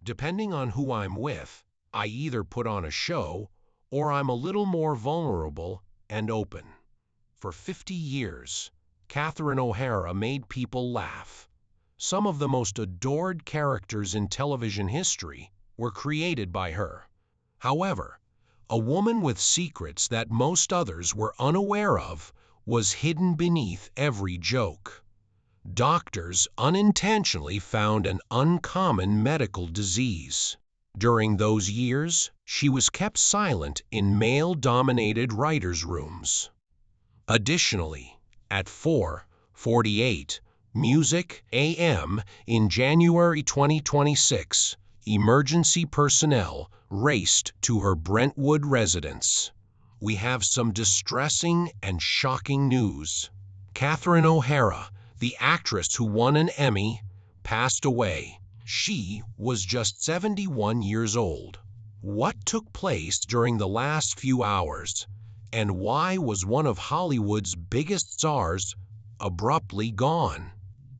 Depending on who I'm with, I either put on a show or I'm a little more vulnerable and open. For 50 years, Catherine O'Hara made people laugh. Some of the most adored characters in television history were created by her. However, a woman with secrets that most others were unaware of was hidden beneath every joke. Doctors unintentionally found an uncommon medical disease. During those years, she was kept silent in male-dominated writers' rooms. Additionally, at 4:48 Music AM in January 2026, emergency personnel raced to her Brentwood residence. We have some distressing and shocking news. Catherine O'Hara, the actress who won an Emmy, passed away. She was just 71 years old. What took place during the last few hours, and why was one of Hollywood's biggest stars abruptly gone?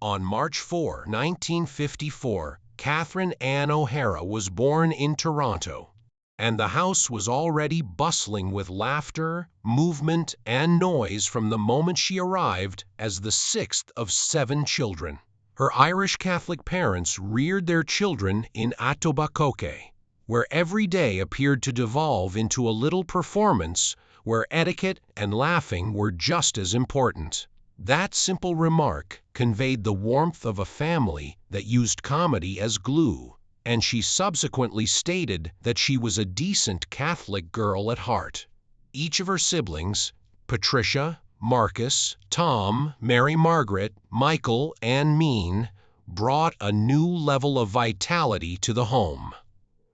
On March 4, 1954, Catherine Ann O'Hara was born in Toronto, and the house was already bustling with laughter, movement, and noise from the moment she arrived as the sixth of 7 children. Her Irish Catholic parents reared their children in Atobacoke, where every day appeared to devolve into a little performance where etiquette and laughing were just as important. That simple remark conveyed the warmth of a family that used comedy as glue, and she subsequently stated that she was a decent Catholic girl at heart. Each of her siblings, Patricia, Marcus, Tom, Mary Margaret, Michael, and Mean, brought a new level of vitality to the home.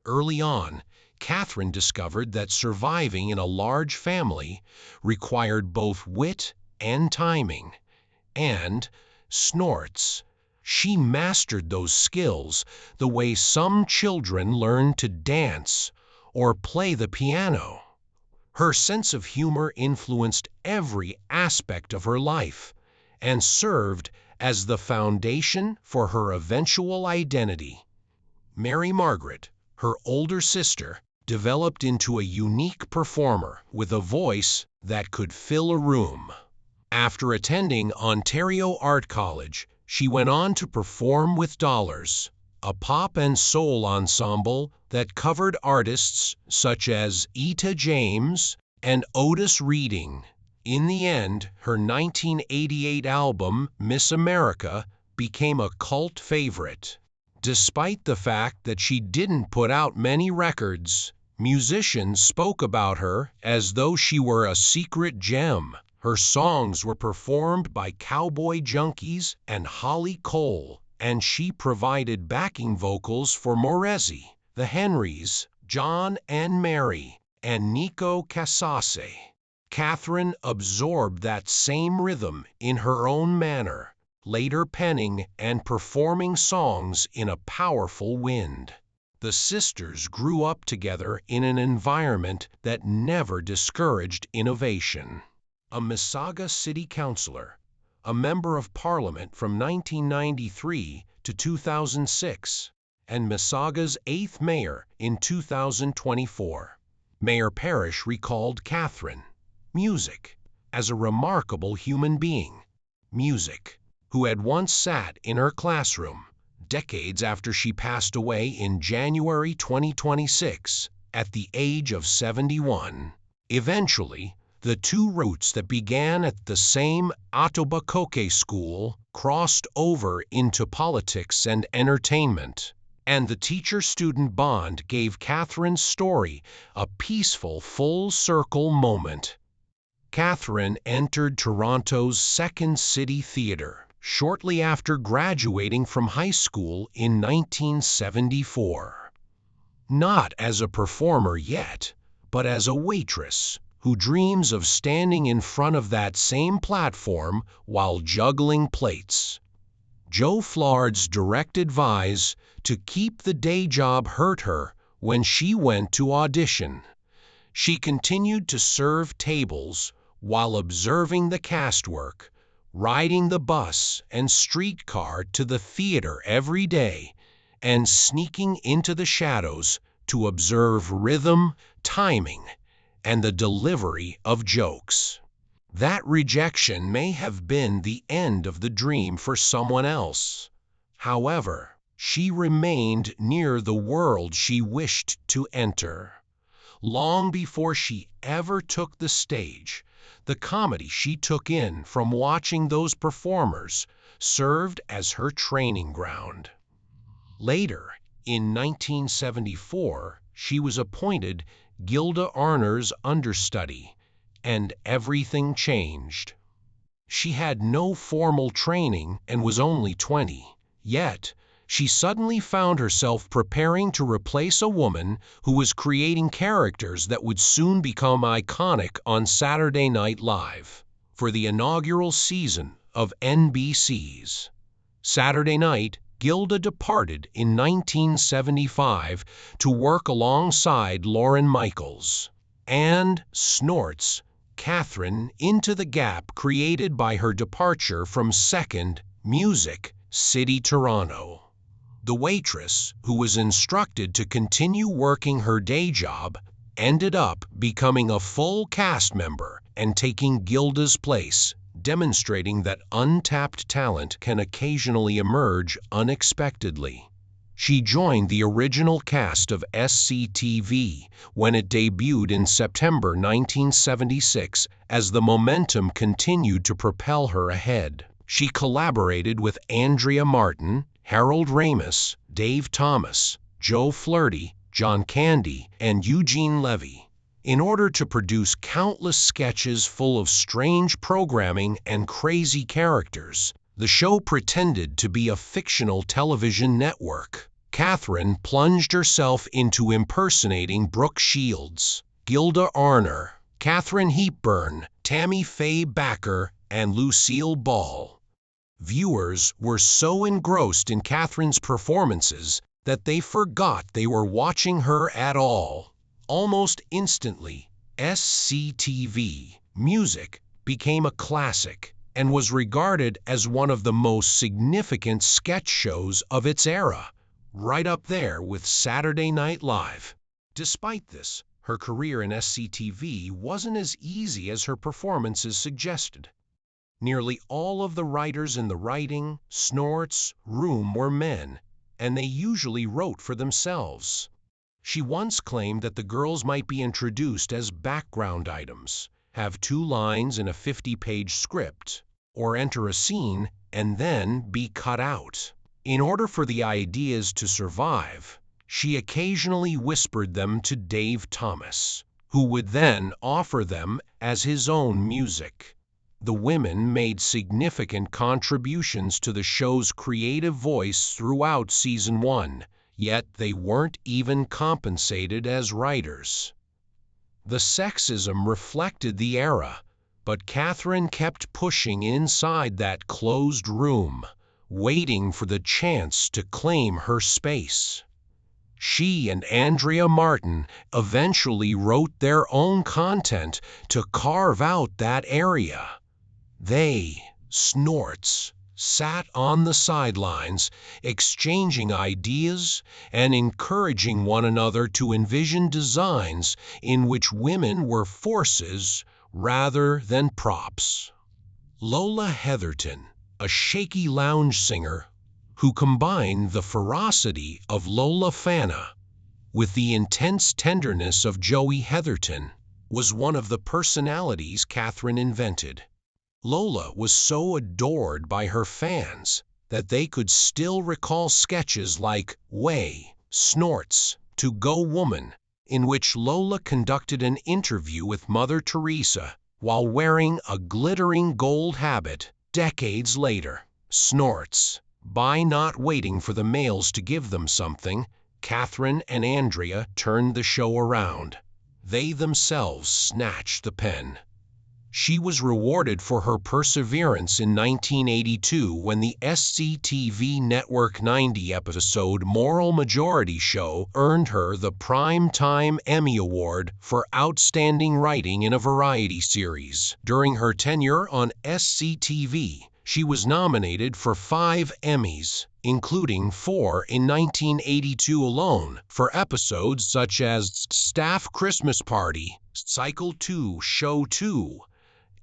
Early on, Catherine discovered that surviving in a large family required both wit and timing, and snorts. She mastered those skills the way some children learn to dance or play the piano. Her sense of humor influenced every aspect of her life and served as the foundation for her eventual identity. Mary Margaret, her older sister, developed into a unique performer with a voice that could fill a room. After attending Ontario Art College, she went on to perform with Dollars, a pop and soul ensemble that covered artists such as Etta James and Otis Redding. In the end, her 1988 album, Miss America, became a cult favorite. Despite the fact that she didn't put out many records, musicians spoke about her as though she were a secret gem. Her songs were performed by Cowboy Junkies and Holly Cole, and she provided backing vocals for Morrissey, the Henrys, John and Mary, and Nico Casase. Catherine absorbed that same rhythm in her own manner, later penning and performing songs in a powerful wind. The sisters grew up together in an environment that never discouraged innovation. A Mississauga city councillor, a member of parliament from 1993 to 2006, and Mississauga's 8th mayor in 2024. Mayor Parrish recalled Catherine, Music, as a remarkable human being. Music, who had once sat in her classroom, decades after she passed away in January 2026, at the age of 71. Eventually, the two routes that began at the same Atobacoke school crossed over into politics and entertainment, and the teacher-student bond gave Catherine's story a peaceful full-circle moment. Catherine entered Toronto's Second City Theatre shortly after graduating from high school in 1974. Not as a performer yet, but as a waitress who dreams of standing in front of that same platform while juggling plates. Joe Flard's direct advice to keep the day job hurt her when she went to audition. She continued to serve tables while observing the cast work, riding the bus and streetcar to the theater every day, and sneaking into the shadows to observe rhythm, timing, and the delivery of jokes. That rejection may have been the end of the dream for someone else. However, she remained near the world she wished to enter. Long before she ever took the stage, the comedy she took in from watching those performers served as her training ground. Later, in 1974, she was appointed Gilda Arner's understudy, and everything changed. She had no formal training and was only 20, yet she suddenly found herself preparing to replace a woman who was creating characters that would soon become iconic on Saturday Night Live. For the inaugural season of NBC's Saturday Night, Gilda departed in 1975 to work alongside Lorne Michaels and Snorts Catherine into the gap created by her departure from Second Music City, Toronto. The waitress, who was instructed to continue working her day job, ended up becoming a full cast member and taking Gilda's place, demonstrating that untapped talent can occasionally emerge unexpectedly. She joined the original cast of SCTV when it debuted in September 1976. As the momentum continued to propel her ahead, she collaborated with Andrea Martin, Harold Ramis, Dave Thomas, Joe Flirty, John Candy, and Eugene Levy in order to produce countless sketches full of strange programming and crazy characters. The show pretended to be a fictional television network. Catherine plunged herself into impersonating Brooke Shields, Gilda Arner, Katharine Hepburn, Tammy Faye Bakker, and Lucille Ball. Viewers were so engrossed in Catherine's performances that they forgot they were watching her at all. Almost instantly, SCTV Music became a classic and was regarded as one of the most significant sketch shows of its era, right up there with Saturday Night Live. Despite this, her career in SCTV wasn't as easy as her performances suggested. Nearly all of the writers in the writing, Snorts room were men, and they usually wrote for themselves. She once claimed that the girls might be introduced as background items, have 2 lines in a 50-page script, or enter a scene and then be cut out. In order for the ideas to survive, she occasionally whispered them to Dave Thomas, who would then offer them as his own music. The women made significant contributions to the show's creative voice throughout season 1, yet they weren't even compensated as writers. The sexism reflected the era, but Catherine kept pushing inside that closed room, waiting for the chance to claim her space. She and Andrea Martin eventually wrote their own content to carve out that area. They, Snorts, sat on the sidelines, exchanging ideas and encouraging one another to envision designs in which women were forces rather than props. Lola Heatherton, a shaky lounge singer who combined the ferocity of Lola Fana with the intense tenderness of Joey Heatherton, was one of the personalities Catherine invented. Lola was so adored by her fans that they could still recall sketches like Way, Snorts, To Go Woman, in which Lola conducted an interview with Mother Teresa while wearing a glittering gold habit. Decades later, Snorts, by not waiting for the males to give them something, Catherine and Andrea turned the show around. They themselves snatched the pen. She was rewarded for her perseverance in 1982 when the SCTV Network 90 episode Moral Majority Show earned her the Primetime Emmy Award for Outstanding Writing in a Variety Series. During her tenure on SCTV, She was nominated for 5 Emmys, including 4 in 1982 alone, for episodes such as Staff Christmas Party, Cycle 2, Show 2,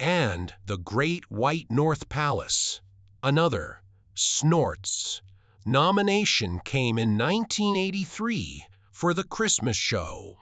and The Great White North Palace. Another, Snorts, nomination came in 1983 for The Christmas Show.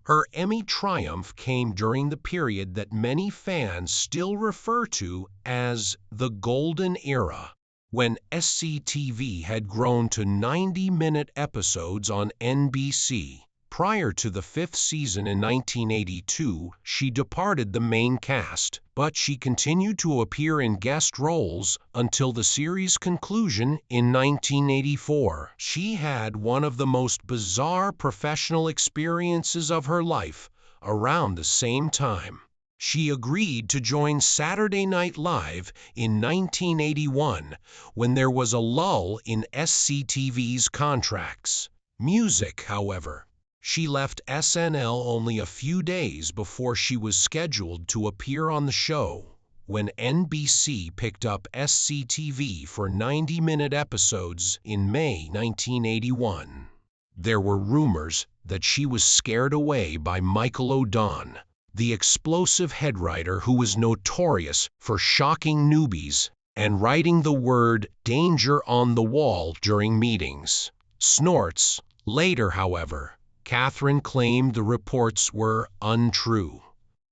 Her Emmy triumph came during the period that many fans still refer to as the Golden Era, when SCTV had grown to 90-minute episodes on NBC. Prior to the 5th season in 1982, she departed the main cast, but she continued to appear in guest roles until the series' conclusion in 1984. She had one of the most bizarre professional experiences of her life around the same time. She agreed to join Saturday Night Live in 1981 when there was a lull in SCTV's contracts. Music, however. She left SNL only a few days before she was scheduled to appear on the show, when NBC picked up SCTV for 90-minute episodes in May 1981. There were rumors that she was scared away by Michael O'Donnell, the explosive head writer who was notorious for shocking newbies and writing the word danger on the wall during meetings. Snorts. Later, however, Catherine claimed the reports were untrue.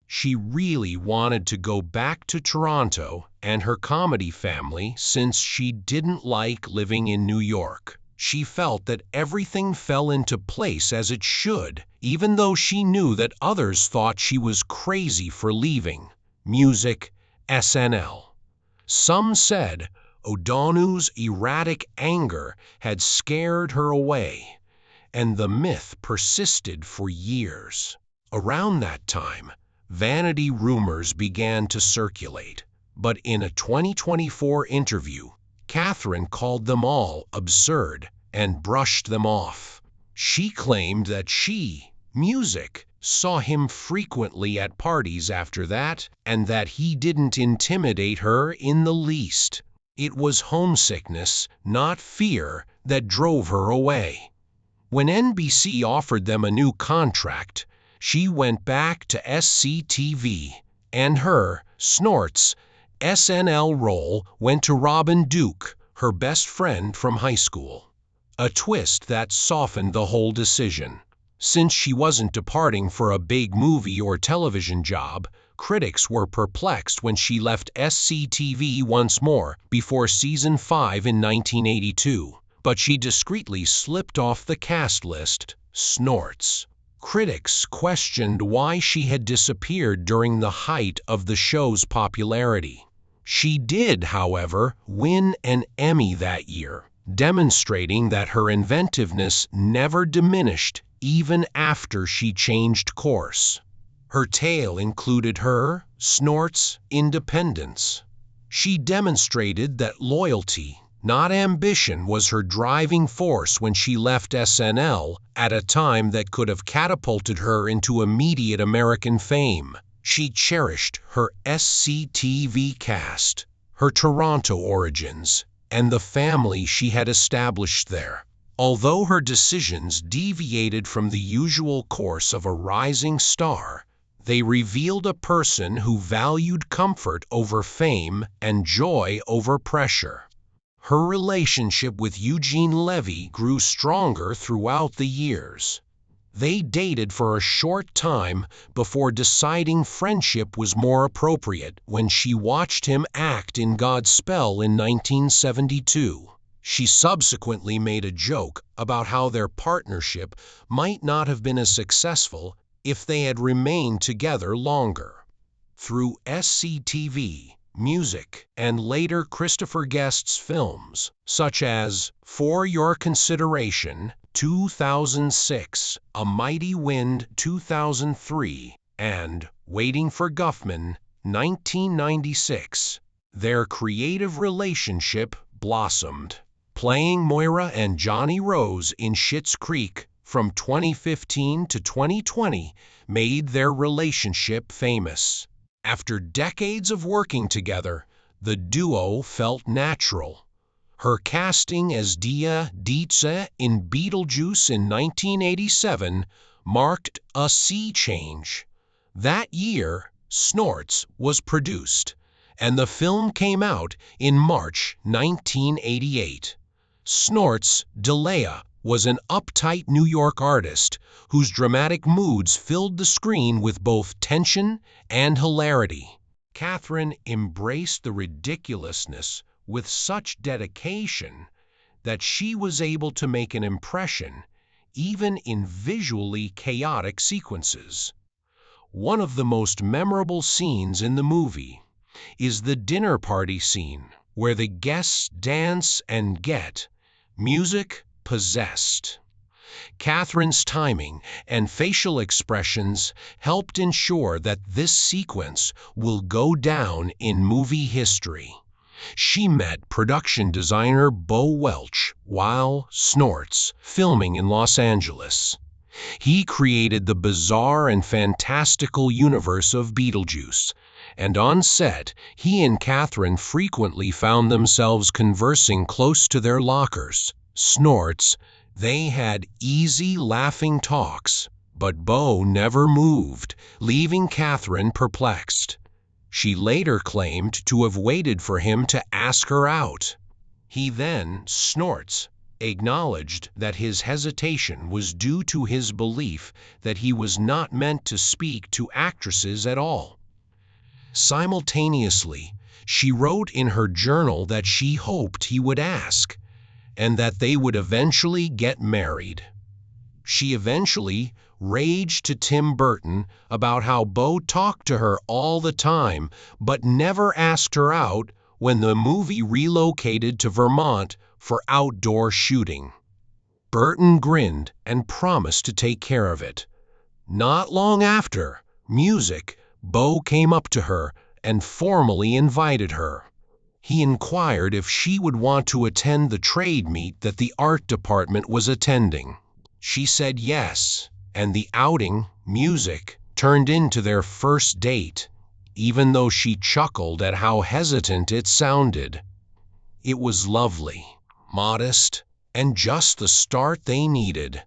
She really wanted to go back to Toronto and her comedy family since she didn't like living in New York. She felt that everything fell into place as it should, even though she knew that others thought she was crazy for leaving. Music, SNL. Some said O'Donnell's erratic anger had scared her away, and the myth persisted for years. Around that time, vanity rumors began to circulate, but in a 2024 interview, Catherine called them all absurd and brushed them off. She claimed that music, saw him frequently at parties after that, and that he didn't intimidate her in the least. It was homesickness, not fear, that drove her away. When NBC offered them a new contract, she went back to SCTV, and her, Snorts, SNL role went to Robin Duke, her best friend from high school. A twist that softened the whole decision. Since she wasn't departing for a big movie or television job, critics were perplexed when she left SCTV once more before season 5 in 1982. But she discreetly slipped off the cast list. Snorts. Critics questioned why she had disappeared during the height of the show's popularity. She did, however, win an Emmy that year, demonstrating that her inventiveness never diminished even after she changed course. Her tale included her, Snorts, independence. She demonstrated that loyalty, not ambition, was her driving force when she left SNL at a time that could have catapulted her into immediate American fame. She cherished her SCTV cast, her Toronto origins, and the family she had established there. Although her decisions deviated from the usual course of a rising star, they revealed a person who valued comfort over fame and joy over pressure. Her relationship with Eugene Levy grew stronger throughout the years. They dated for a short time before deciding friendship was more appropriate when she watched him act in Godspell in 1972. She subsequently made a joke about how their partnership might not have been as successful if they had remained together longer. Through SCTV, music, and later Christopher Guest's films, such as For Your Consideration, 2006, A Mighty Wind, 2003, and Waiting for Guffman, 1996, their creative relationship blossomed. Playing Moira and Johnny Rose in Schitt's Creek from 2015 to 2020 made their relationship famous. After decades of working together, The duo felt natural. Her casting as Dia Dietze in Beetlejuice in 1987 marked a sea change. That year, Snorts was produced, and the film came out in March 1988. Snorts Delea was an uptight New York artist whose dramatic moods filled the screen with both tension and hilarity. Catherine embraced the ridiculousness with such dedication that she was able to make an impression even in visually chaotic sequences. One of the most memorable scenes in the movie is the dinner party scene, where the guests dance and get music possessed. Catherine's timing and facial expressions helped ensure that this sequence will go down in movie history. She met production designer Bo Welch while Snorts filming in Los Angeles. He created the bizarre and fantastical universe of Beetlejuice, and on set, he and Catherine frequently found themselves conversing close to their lockers. Snorts, they had easy, laughing talks, but Bo never moved, leaving Catherine perplexed. She later claimed to have waited for him to ask her out. He then, Snorts, acknowledged that his hesitation was due to his belief that he was not meant to speak to actresses at all. Simultaneously, she wrote in her journal that she hoped he would ask, and that they would eventually get married. She eventually raged to Tim Burton about how Bo talked to her all the time but never asked her out when the movie relocated to Vermont for outdoor shooting. Burton grinned and promised to take care of it. Not long after, Bo came up to her and formally invited her. He inquired if she would want to attend the trade meet that the art department was attending. She said yes, and the outing, turned into their first date, even though she chuckled at how hesitant it sounded. It was lovely, modest, and just the start they needed.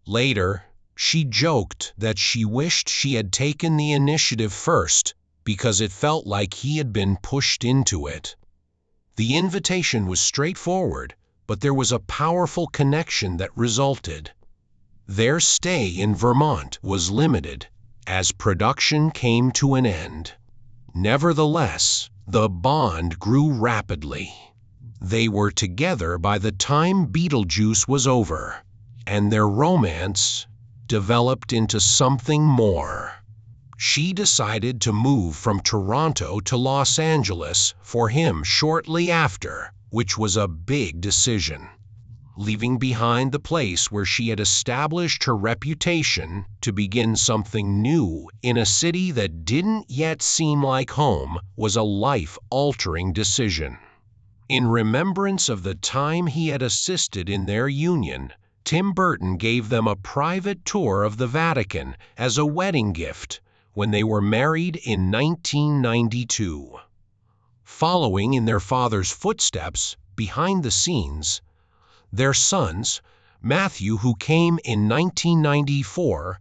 Later, she joked that she wished she had taken the initiative first because it felt like he had been pushed into it. The invitation was straightforward, but there was a powerful connection that resulted. Their stay in Vermont was limited as production came to an end. Nevertheless, the bond grew rapidly. They were together by the time Beetlejuice was over, and their romance developed into something more. She decided to move from Toronto to Los Angeles for him shortly after, which was a big decision. Leaving behind the place where she had established her reputation to begin something new in a city that didn't yet seem like home was a life-altering decision. In remembrance of the time he had assisted in their union, Tim Burton gave them a private tour of the Vatican as a wedding gift when they were married in 1992. Following in their father's footsteps behind the scenes, their sons, Matthew, who came in 1994,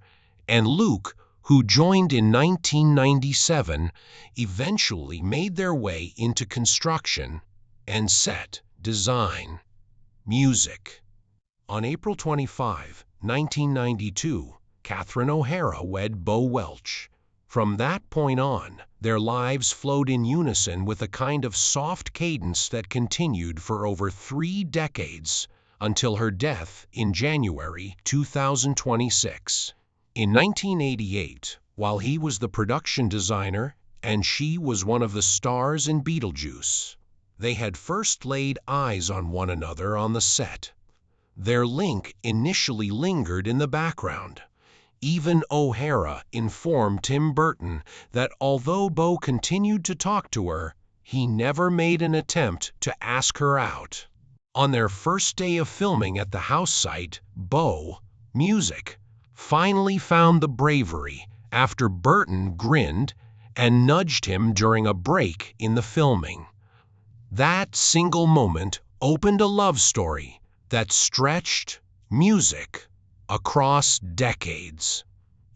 and Luke, who joined in 1997, eventually made their way into construction and set design. Music. On April 25, 1992, Catherine O'Hara wed Bo Welch. From that point on, their lives flowed in unison with a kind of soft cadence that continued for over 3 decades, until her death in January 2026. In 1988, while he was the production designer and she was one of the stars in Beetlejuice, they had first laid eyes on one another on the set. Their link initially lingered in the background. Even O'Hara informed Tim Burton that although Bo continued to talk to her, he never made an attempt to ask her out. On their first day of filming at the house site, Bo, finally found the bravery after Burton grinned and nudged him during a break in the filming. That single moment opened a love story that stretched music across decades.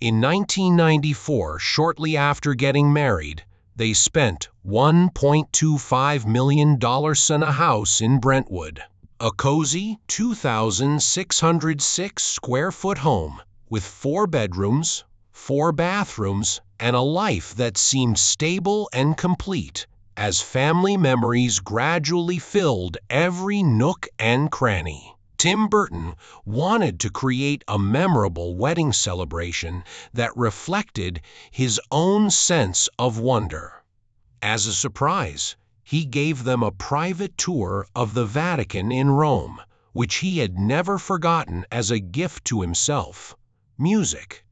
In 1994, shortly after getting married, they spent $1.25 million on a house in Brentwood, a cozy 2,606 square foot home with 4 bedrooms, 4 bathrooms, and a life that seemed stable and complete as family memories gradually filled every nook and cranny. Tim Burton wanted to create a memorable wedding celebration that reflected his own sense of wonder. As a surprise, he gave them a private tour of the Vatican in Rome, which he had never forgotten as a gift to himself. Music,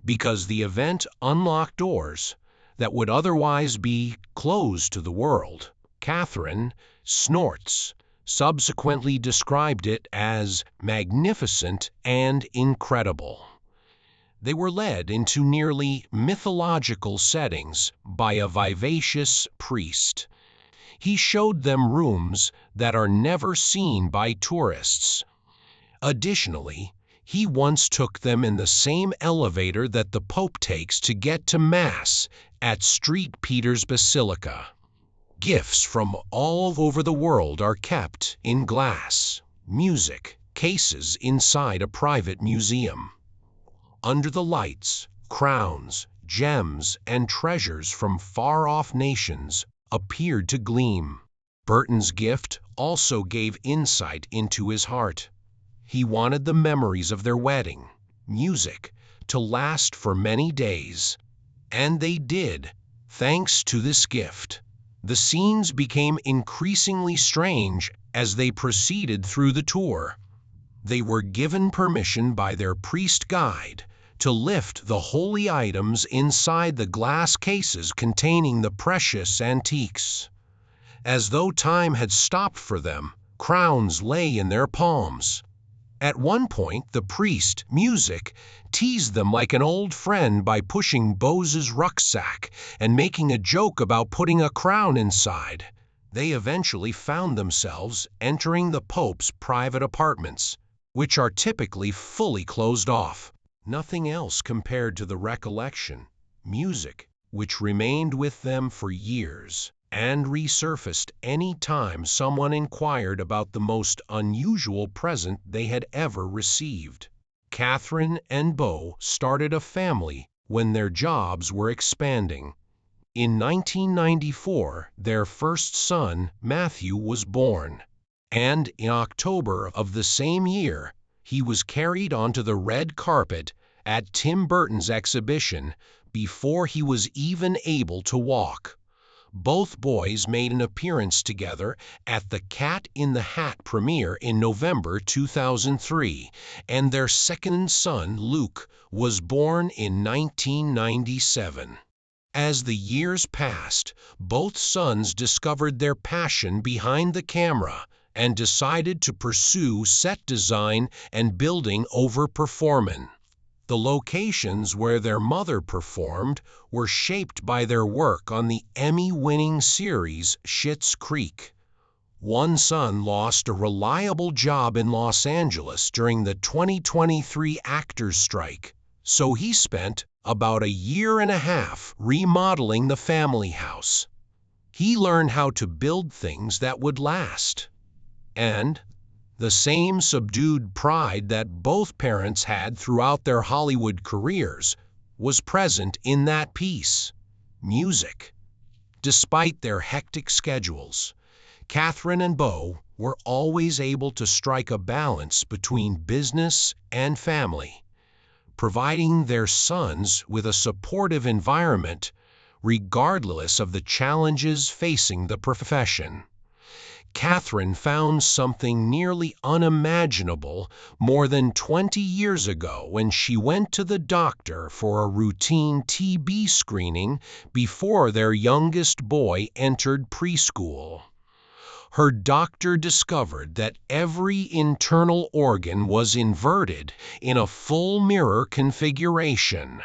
because the event unlocked doors that would otherwise be closed to the world. Catherine Snorts subsequently described it as magnificent and incredible. They were led into nearly mythological settings by a vivacious priest. He showed them rooms that are never seen by tourists. Additionally, he once took them in the same elevator that the Pope takes to get to Mass at St. Peter's Basilica. Gifts from all over the world are kept in glass, music cases inside a private museum. Under the lights, crowns, gems, and treasures from far-off nations appeared to gleam. Burton's gift also gave insight into his heart. He wanted the memories of their wedding, music, to last for many days. And they did, thanks to this gift. The scenes became increasingly strange as they proceeded through the tour. They were given permission by their priest guide to lift the holy items inside the glass cases containing the precious antiques. As though time had stopped for them, crowns lay in their palms. At one point, the priest, music, teased them like an old friend by pushing Bose's rucksack and making a joke about putting a crown inside. They eventually found themselves entering the Pope's private apartments, which are typically fully closed off. Nothing else compared to the recollection, music, which remained with them for years and resurfaced any time someone inquired about the most unusual present they had ever received. Catherine and Beau started a family when their jobs were expanding. In 1994, their first son, Matthew, was born, and in October of the same year, he was carried onto the red carpet at Tim Burton's exhibition before he was even able to walk. Both boys made an appearance together at the Cat in the Hat premiere in November 2003, and their second son, Luke, was born in 1997. As the years passed, both sons discovered their passion behind the camera and decided to pursue set design and building over performance. The locations where their mother performed were shaped by their work on the Emmy-winning series Schitt's Creek. One son lost a reliable job in Los Angeles during the 2023 actors' strike, so he spent about a year and a half remodeling the family house. He learned how to build things that would last. And the same subdued pride that both parents had throughout their Hollywood careers was present in that piece, music. Despite their hectic schedules, Catherine and Beau were always able to strike a balance between business and family, providing their sons with a supportive environment regardless of the challenges facing the profession. Catherine found something nearly unimaginable more than 20 years ago when she went to the doctor for a routine TB screening before their youngest boy entered preschool. Her doctor discovered that every internal organ was inverted in a full mirror configuration,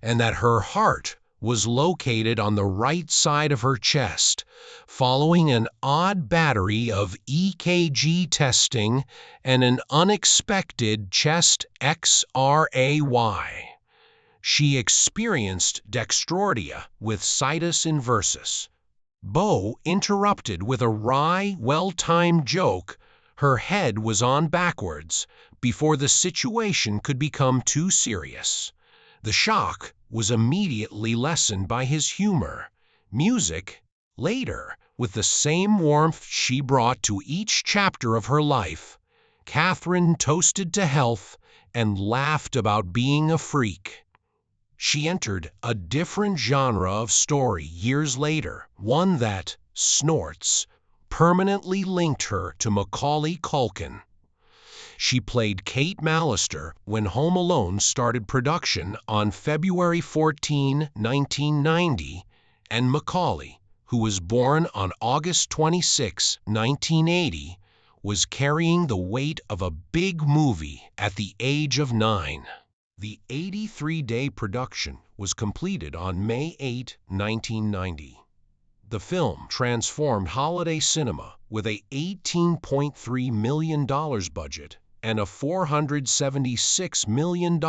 and that her heart was located on the right side of her chest, following an odd battery of EKG testing and an unexpected chest X-ray. She experienced dextrodia with situs inversus. Bo interrupted with a wry, well-timed joke. Her head was on backwards before the situation could become too serious. The shock was immediately lessened by his humor. Music, later, with the same warmth she brought to each chapter of her life. Catherine toasted to health and laughed about being a freak. She entered a different genre of story years later, one that, snorts, permanently linked her to Macaulay Culkin. She played Kate Mallister when Home Alone started production on February 14, 1990, and Macaulay, who was born on August 26, 1980, was carrying the weight of a big movie at the age of 9. The 83-day production was completed on May 8, 1990. The film transformed holiday cinema with a $18.3 million budget and a $476 million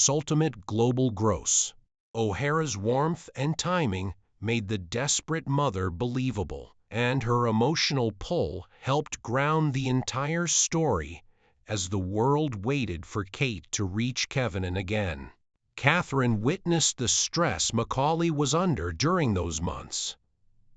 ultimate global gross. O'Hara's warmth and timing made the desperate mother believable, and her emotional pull helped ground the entire story as the world waited for Kate to reach Kevin again. Catherine witnessed the stress Macaulay was under during those months.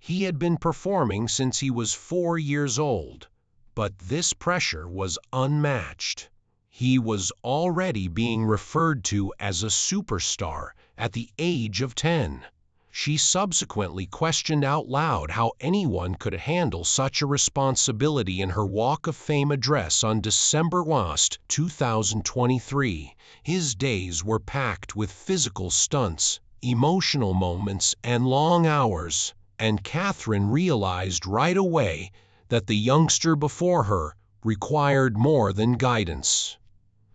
He had been performing since he was 4 years old, but this pressure was unmatched. He was already being referred to as a superstar at the age of 10. She subsequently questioned out loud how anyone could handle such a responsibility in her Walk of Fame address on December 1, 2023. His days were packed with physical stunts, emotional moments, and long hours, and Catherine realized right away that the youngster before her required more than guidance.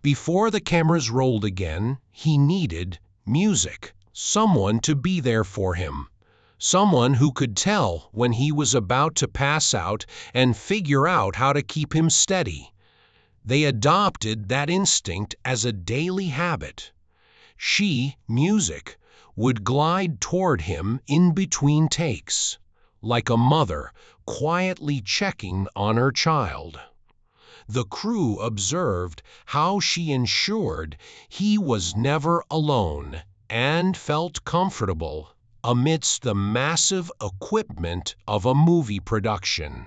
Before the cameras rolled again, he needed music. Someone to be there for him. Someone who could tell when he was about to pass out and figure out how to keep him steady. They adopted that instinct as a daily habit. She, music, would glide toward him in between takes, like a mother quietly checking on her child. The crew observed how she ensured he was never alone and felt comfortable amidst the massive equipment of a movie production.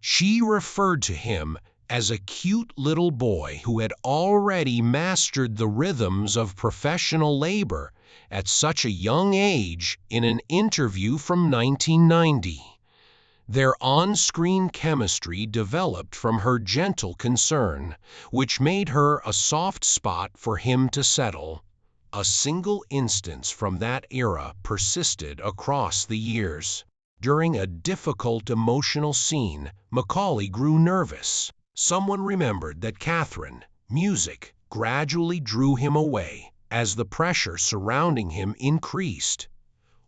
She referred to him as a cute little boy who had already mastered the rhythms of professional labor at such a young age in an interview from 1990. Their on-screen chemistry developed from her gentle concern, which made her a soft spot for him to settle. A single instance from that era persisted across the years. During a difficult emotional scene, Macaulay grew nervous. Someone remembered that Catherine, music, gradually drew him away as the pressure surrounding him increased.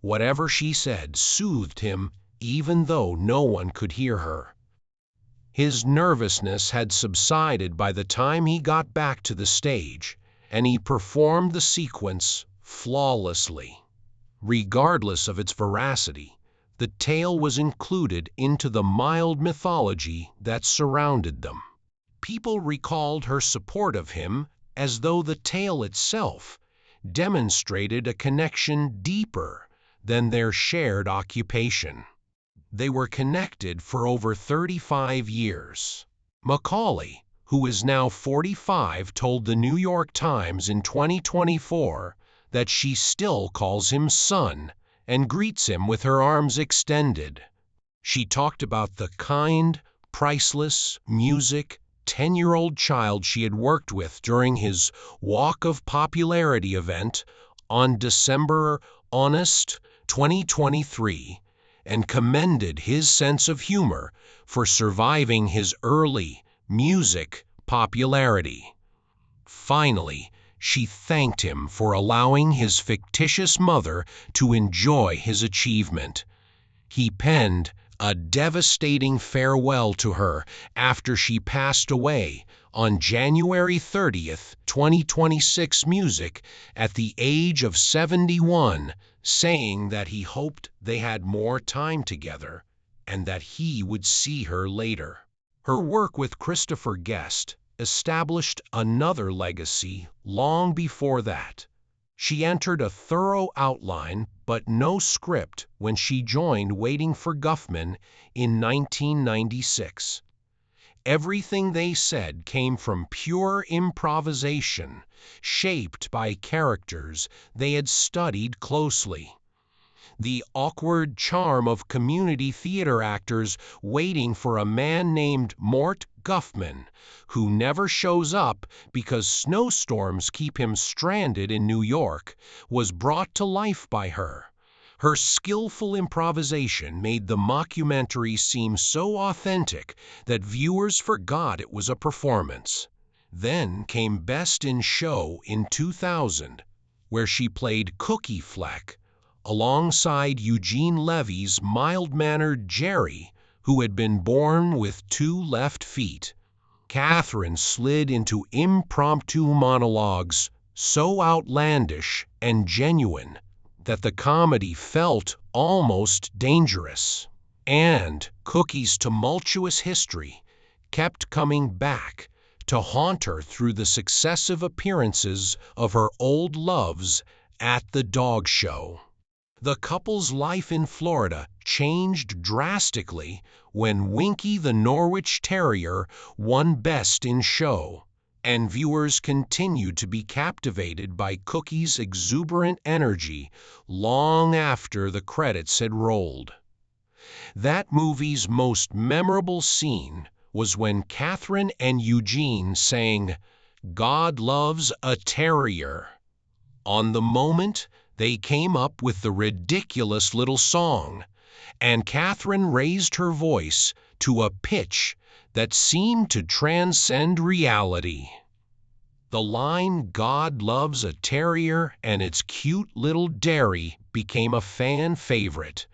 Whatever she said soothed him, even though no one could hear her. His nervousness had subsided by the time he got back to the stage, and he performed the sequence flawlessly. Regardless of its veracity, the tale was included into the mild mythology that surrounded them. People recalled her support of him as though the tale itself demonstrated a connection deeper than their shared occupation. They were connected for over 35 years. Macaulay, who is now 45, told the New York Times in 2024 that she still calls him son and greets him with her arms extended. She talked about the kind, priceless music 10-year-old child she had worked with during his Walk of Popularity event on December 2023, and commended his sense of humor for surviving his early music popularity. Finally, she thanked him for allowing his fictitious mother to enjoy his achievement. He penned a devastating farewell to her after she passed away on January 30th, 2026 music at the age of 71, saying that he hoped they had more time together and that he would see her later. Her work with Christopher Guest established another legacy long before that. She entered a thorough outline but no script when she joined Waiting for Guffman in 1996. Everything they said came from pure improvisation, shaped by characters they had studied closely. The awkward charm of community theater actors waiting for a man named Mort Guffman, who never shows up because snowstorms keep him stranded in New York, was brought to life by her. Her skillful improvisation made the mockumentary seem so authentic that viewers forgot it was a performance. Then came Best in Show in 2000, where she played Cookie Fleck, alongside Eugene Levy's mild-mannered Jerry, who had been born with 2 left feet. Catherine slid into impromptu monologues so outlandish and genuine that the comedy felt almost dangerous. And Cookie's tumultuous history kept coming back to haunt her through the successive appearances of her old loves at the dog show. The couple's life in Florida changed drastically when Winky the Norwich Terrier won Best in Show, and viewers continued to be captivated by Cookie's exuberant energy long after the credits had rolled. That movie's most memorable scene was when Catherine and Eugene sang "God Loves a Terrier." On the moment, they came up with the ridiculous little song, and Catherine raised her voice to a pitch that seemed to transcend reality. The line "God loves a terrier and its cute little dairy" became a fan favorite.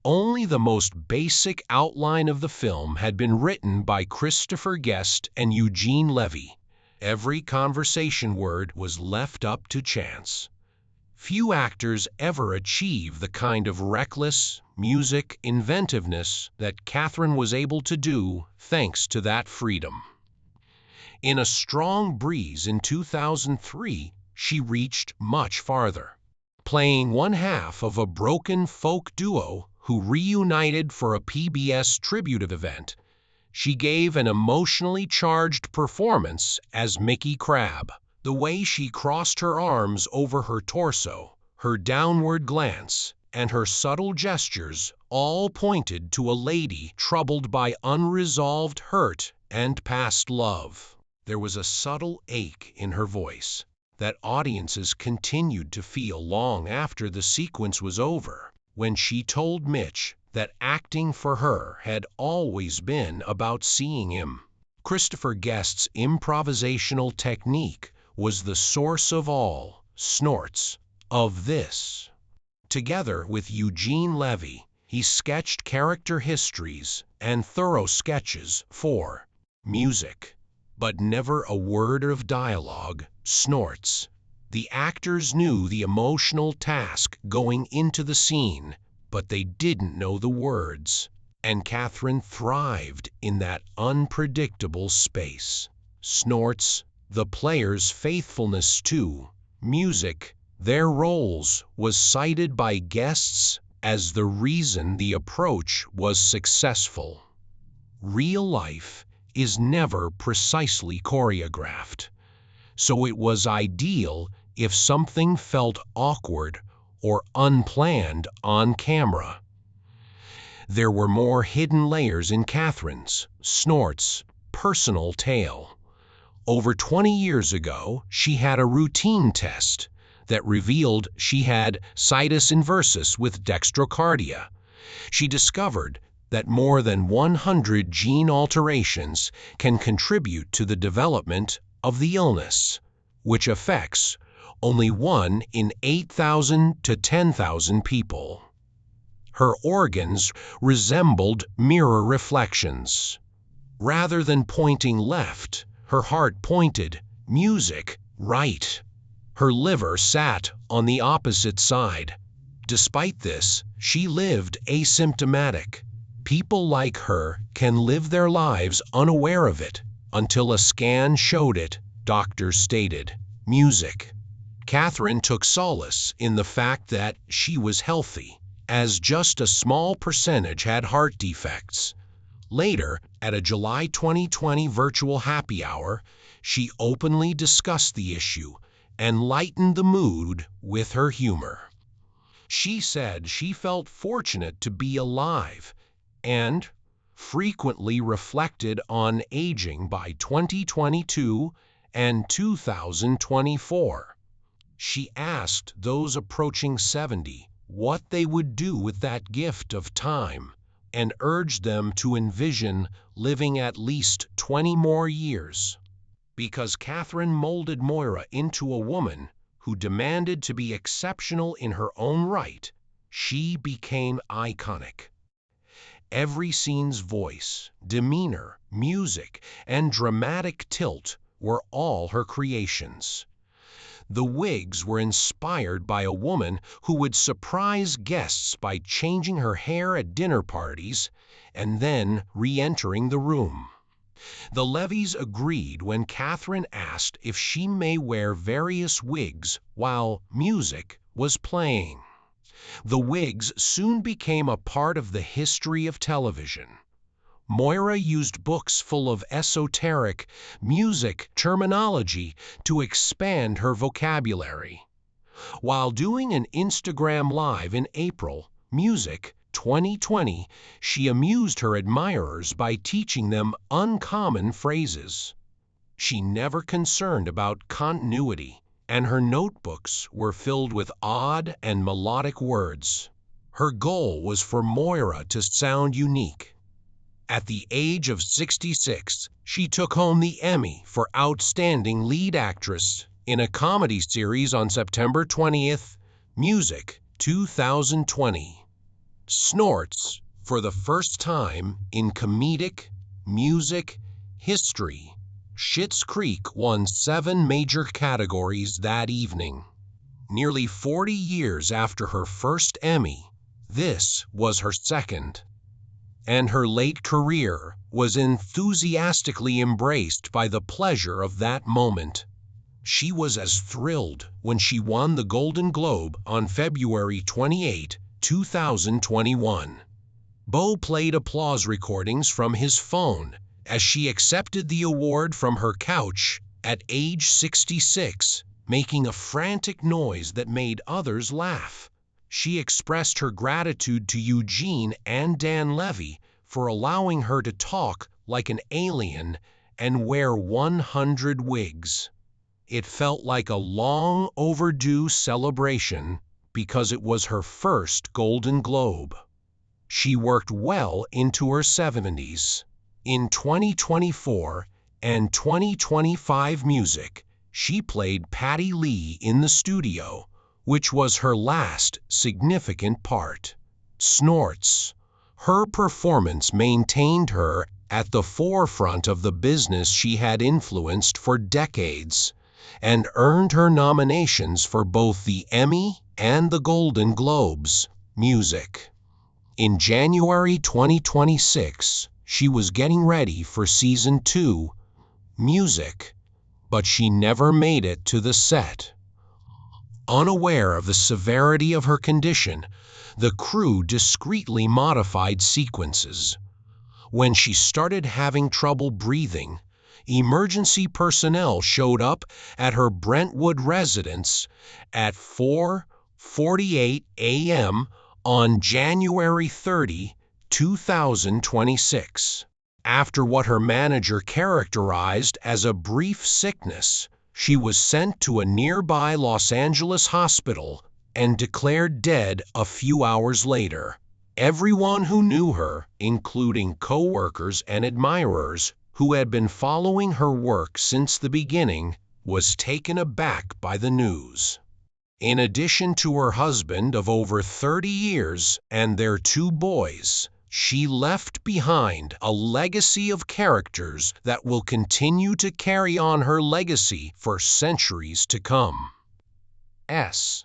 Only the most basic outline of the film had been written by Christopher Guest and Eugene Levy. Every conversation word was left up to chance. Few actors ever achieve the kind of reckless, music inventiveness that Catherine was able to do thanks to that freedom. In A Strong Breeze in 2003, she reached much farther. Playing one half of a broken folk duo who reunited for a PBS tribute event, she gave an emotionally charged performance as Mickey Crab. The way she crossed her arms over her torso, her downward glance, and her subtle gestures all pointed to a lady troubled by unresolved hurt and past love. There was a subtle ache in her voice that audiences continued to feel long after the sequence was over, when she told Mitch that acting for her had always been about seeing him. Christopher Guest's improvisational technique was the source of all snorts of this. Together with Eugene Levy, he sketched character histories and thorough sketches for music, but never a word of dialogue, snorts. The actors knew the emotional task going into the scene, but they didn't know the words, and Catherine thrived in that unpredictable space. Snorts, the players' faithfulness to music, their roles, was cited by guests as the reason the approach was successful. Real life is never precisely choreographed, so it was ideal if something felt awkward or unplanned on camera. There were more hidden layers in Catherine's, Snort's, personal tale. Over 20 years ago, she had a routine test that revealed she had situs inversus with dextrocardia. She discovered that more than 100 gene alterations can contribute to the development of the illness. which affects only 1 in 8,000 to 10,000 people. Her organs resembled mirror reflections. Rather than pointing left, her heart pointed music right. Her liver sat on the opposite side. Despite this, she lived asymptomatic. People like her can live their lives unaware of it until a scan showed it, doctors stated. Music. Catherine took solace in the fact that she was healthy, as just a small percentage had heart defects. Later, at a July 2020 virtual happy hour, she openly discussed the issue and lightened the mood with her humor. She said she felt fortunate to be alive and frequently reflected on aging by 2022 and 2024. She asked those approaching 70 what they would do with that gift of time and urged them to envision living at least 20 more years. Because Catherine molded Moira into a woman who demanded to be exceptional in her own right, she became iconic. Every scene's voice, demeanor, music, and dramatic tilt were all her creations. The wigs were inspired by a woman who would surprise guests by changing her hair at dinner parties and then re-entering the room. The Levies agreed when Catherine asked if she may wear various wigs while music was playing. The wigs soon became a part of the history of television. Moira used books full of esoteric music terminology to expand her vocabulary. While doing an Instagram Live in April, Music 2020, she amused her admirers by teaching them uncommon phrases. She never concerned about continuity, and her notebooks were filled with odd and melodic words. Her goal was for Moira to sound unique. At the age of 66, she took home the Emmy for Outstanding Lead Actress in a comedy series on September 20th, Music 2020. Snorts, for the first time in comedic music history. Schitt's Creek won 7 major categories that evening. Nearly 40 years after her first Emmy, this was her second. And her late career was enthusiastically embraced by the pleasure of that moment. She was as thrilled when she won the Golden Globe on February 28, 2021. Beau played applause recordings from his phone as she accepted the award from her couch at age 66, making a frantic noise that made others laugh. She expressed her gratitude to Eugene and Dan Levy for allowing her to talk like an alien and wear 100 wigs. It felt like a long overdue celebration because it was her first Golden Globe. She worked well into her 70s. In 2024 and 2025 Music, she played Patty Lee in the studio, which was her last significant part. Snorts. Her performance maintained her at the forefront of the business she had influenced for decades, and earned her nominations for both the Emmy and the Golden Globes. Music. In January 2026, she was getting ready for Season 2, Music, but she never made it to the set. Unaware of the severity of her condition, the crew discreetly modified sequences. When she started having trouble breathing, emergency personnel showed up at her Brentwood residence at 4:48 a.m. on January 30, 2026. After what her manager characterized as a brief sickness, she was sent to a nearby Los Angeles hospital and declared dead a few hours later. Everyone who knew her, including co-workers and admirers who had been following her work since the beginning, was taken aback by the news. In addition to her husband of over 30 years and their 2 boys, she left behind a legacy of characters that will continue to carry on her legacy for centuries to come. S.